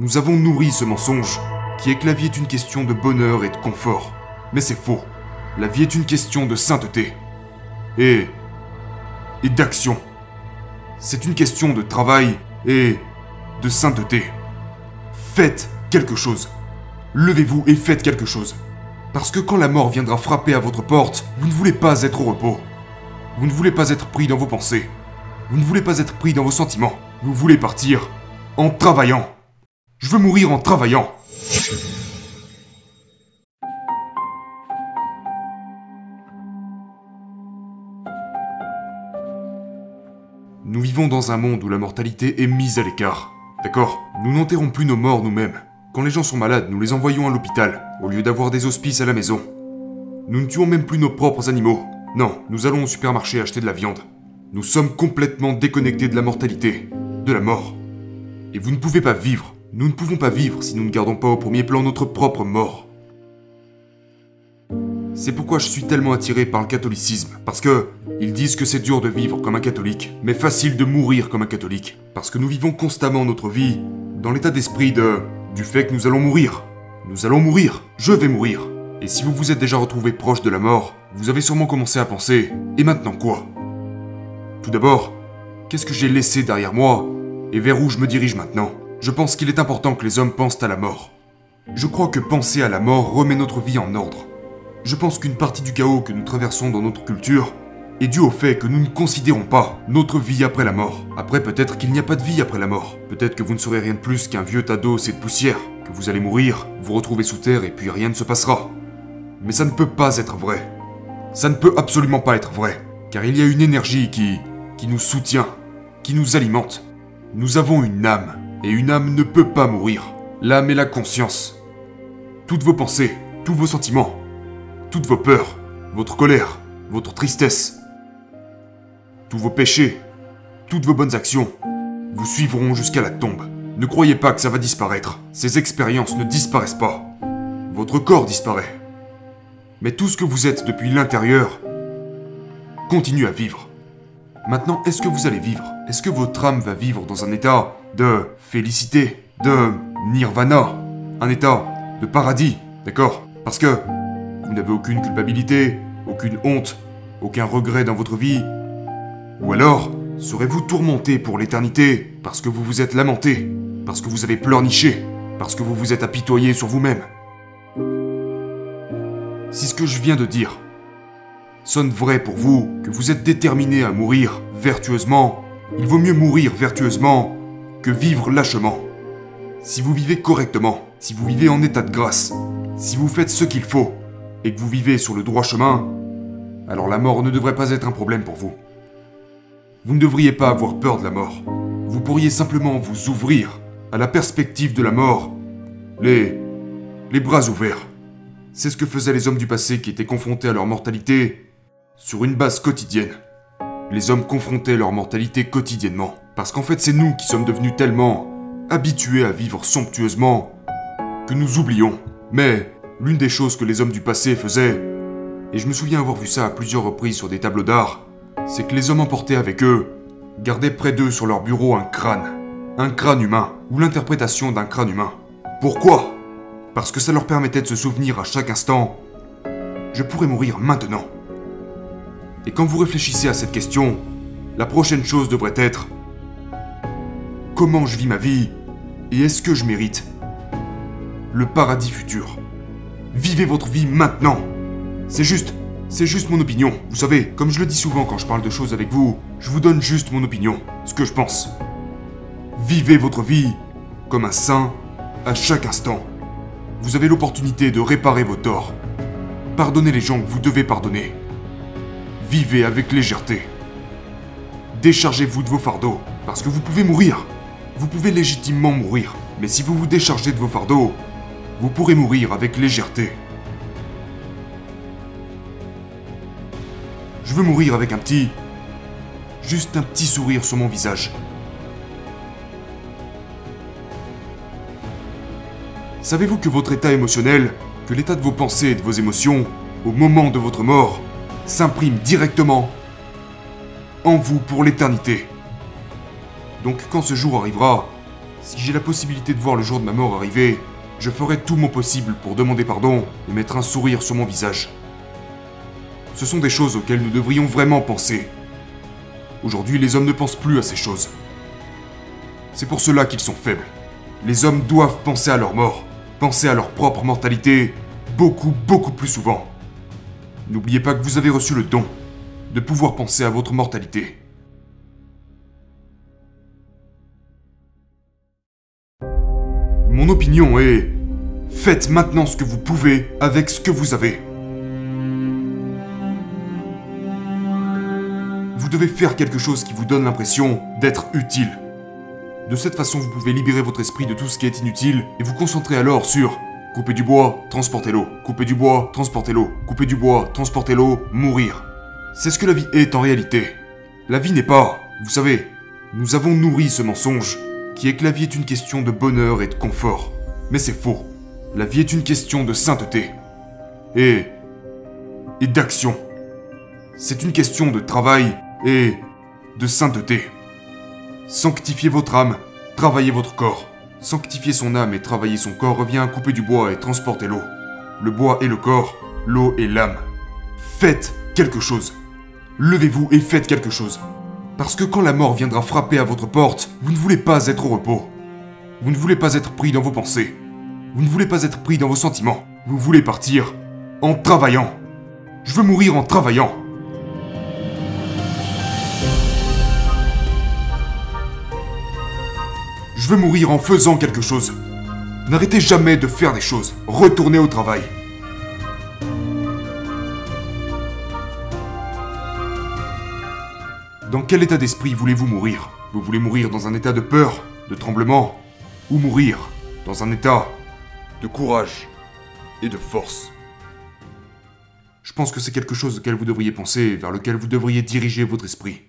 Nous avons nourri ce mensonge, qui est que la vie est une question de bonheur et de confort. Mais c'est faux. La vie est une question de sainteté. Et d'action. C'est une question de travail et de sainteté. Faites quelque chose. Levez-vous et faites quelque chose. Parce que quand la mort viendra frapper à votre porte, vous ne voulez pas être au repos. Vous ne voulez pas être pris dans vos pensées. Vous ne voulez pas être pris dans vos sentiments. Vous voulez partir en travaillant. Je veux mourir en travaillant. Nous vivons dans un monde où la mortalité est mise à l'écart. D'accord? Nous n'enterrons plus nos morts nous-mêmes. Quand les gens sont malades, nous les envoyons à l'hôpital, au lieu d'avoir des hospices à la maison. Nous ne tuons même plus nos propres animaux. Non, nous allons au supermarché acheter de la viande. Nous sommes complètement déconnectés de la mortalité, de la mort. Et vous ne pouvez pas vivre. Nous ne pouvons pas vivre si nous ne gardons pas au premier plan notre propre mort. C'est pourquoi je suis tellement attiré par le catholicisme. Parce que ils disent que c'est dur de vivre comme un catholique, mais facile de mourir comme un catholique. Parce que nous vivons constamment notre vie dans l'état d'esprit du fait que nous allons mourir. Nous allons mourir. Je vais mourir. Et si vous vous êtes déjà retrouvé proche de la mort, vous avez sûrement commencé à penser « Et maintenant quoi ?» Tout d'abord, qu'est-ce que j'ai laissé derrière moi et vers où je me dirige maintenant? Je pense qu'il est important que les hommes pensent à la mort. Je crois que penser à la mort remet notre vie en ordre. Je pense qu'une partie du chaos que nous traversons dans notre culture est due au fait que nous ne considérons pas notre vie après la mort. Après, peut-être qu'il n'y a pas de vie après la mort. Peut-être que vous ne serez rien de plus qu'un vieux tas d'os et de poussière, que vous allez mourir, vous retrouver sous terre et puis rien ne se passera. Mais ça ne peut pas être vrai. Ça ne peut absolument pas être vrai. Car il y a une énergie qui nous soutient, qui nous alimente. Nous avons une âme, et une âme ne peut pas mourir. L'âme est la conscience. Toutes vos pensées, tous vos sentiments, toutes vos peurs, votre colère, votre tristesse, tous vos péchés, toutes vos bonnes actions, vous suivront jusqu'à la tombe. Ne croyez pas que ça va disparaître. Ces expériences ne disparaissent pas. Votre corps disparaît. Mais tout ce que vous êtes depuis l'intérieur continue à vivre. Maintenant, est-ce que vous allez vivre? Est-ce que votre âme va vivre dans un état de félicité, de nirvana, un état de paradis, d'accord? Parce que vous n'avez aucune culpabilité, aucune honte, aucun regret dans votre vie. Ou alors, serez-vous tourmenté pour l'éternité parce que vous vous êtes lamenté, parce que vous avez pleurniché, parce que vous vous êtes apitoyé sur vous-même? Si ce que je viens de dire sonne vrai pour vous, que vous êtes déterminé à mourir vertueusement, il vaut mieux mourir vertueusement que vivre lâchement. Si vous vivez correctement, si vous vivez en état de grâce, si vous faites ce qu'il faut, et que vous vivez sur le droit chemin, alors la mort ne devrait pas être un problème pour vous. Vous ne devriez pas avoir peur de la mort. Vous pourriez simplement vous ouvrir à la perspective de la mort, les bras ouverts. C'est ce que faisaient les hommes du passé qui étaient confrontés à leur mortalité sur une base quotidienne. Les hommes confrontaient leur mortalité quotidiennement. Parce qu'en fait, c'est nous qui sommes devenus tellement habitués à vivre somptueusement que nous oublions. Mais l'une des choses que les hommes du passé faisaient, et je me souviens avoir vu ça à plusieurs reprises sur des tableaux d'art, c'est que les hommes emportaient avec eux, gardaient près d'eux sur leur bureau un crâne humain, ou l'interprétation d'un crâne humain. Pourquoi? Parce que ça leur permettait de se souvenir à chaque instant « Je pourrais mourir maintenant ». Et quand vous réfléchissez à cette question, la prochaine chose devrait être « Comment je vis ma vie et est-ce que je mérite le paradis futur ?» Vivez votre vie maintenant. C'est juste mon opinion. Vous savez, comme je le dis souvent quand je parle de choses avec vous, je vous donne juste mon opinion, ce que je pense. Vivez votre vie comme un saint à chaque instant. Vous avez l'opportunité de réparer vos torts. Pardonnez les gens que vous devez pardonner. Vivez avec légèreté. Déchargez-vous de vos fardeaux, parce que vous pouvez mourir. Vous pouvez légitimement mourir, mais si vous vous déchargez de vos fardeaux, vous pourrez mourir avec légèreté. Je veux mourir avec juste un petit sourire sur mon visage. Savez-vous que votre état émotionnel, que l'état de vos pensées et de vos émotions, au moment de votre mort, s'imprime directement en vous pour l'éternité? Donc quand ce jour arrivera, Si j'ai la possibilité de voir le jour de ma mort arriver, je ferai tout mon possible pour demander pardon et mettre un sourire sur mon visage. Ce sont des choses auxquelles nous devrions vraiment penser. Aujourd'hui, les hommes ne pensent plus à ces choses. C'est pour cela qu'ils sont faibles. Les hommes doivent penser à leur mort, penser à leur propre mortalité, beaucoup plus souvent. N'oubliez pas que vous avez reçu le don de pouvoir penser à votre mortalité. Mon opinion est... Faites maintenant ce que vous pouvez avec ce que vous avez. Vous devez faire quelque chose qui vous donne l'impression d'être utile. De cette façon, vous pouvez libérer votre esprit de tout ce qui est inutile et vous concentrer alors sur couper du bois, transporter l'eau, couper du bois, transporter l'eau, couper du bois, transporter l'eau, mourir. C'est ce que la vie est en réalité. La vie n'est pas, vous savez, nous avons nourri ce mensonge qui est que la vie est une question de bonheur et de confort. Mais c'est faux. La vie est une question de sainteté. Et d'action. C'est une question de travail et de sainteté. Sanctifiez votre âme, travaillez votre corps. Sanctifier son âme et travailler son corps revient à couper du bois et transporter l'eau. Le bois est le corps, l'eau est l'âme. Faites quelque chose. Levez-vous et faites quelque chose. Parce que quand la mort viendra frapper à votre porte, vous ne voulez pas être au repos. Vous ne voulez pas être pris dans vos pensées. Vous ne voulez pas être pris dans vos sentiments. Vous voulez partir en travaillant. Je veux mourir en travaillant. Je veux mourir en faisant quelque chose. N'arrêtez jamais de faire des choses. Retournez au travail. Dans quel état d'esprit voulez-vous mourir? Vous voulez mourir dans un état de peur, de tremblement, ou mourir dans un état de courage et de force? Je pense que c'est quelque chose auquel vous devriez penser, vers lequel vous devriez diriger votre esprit.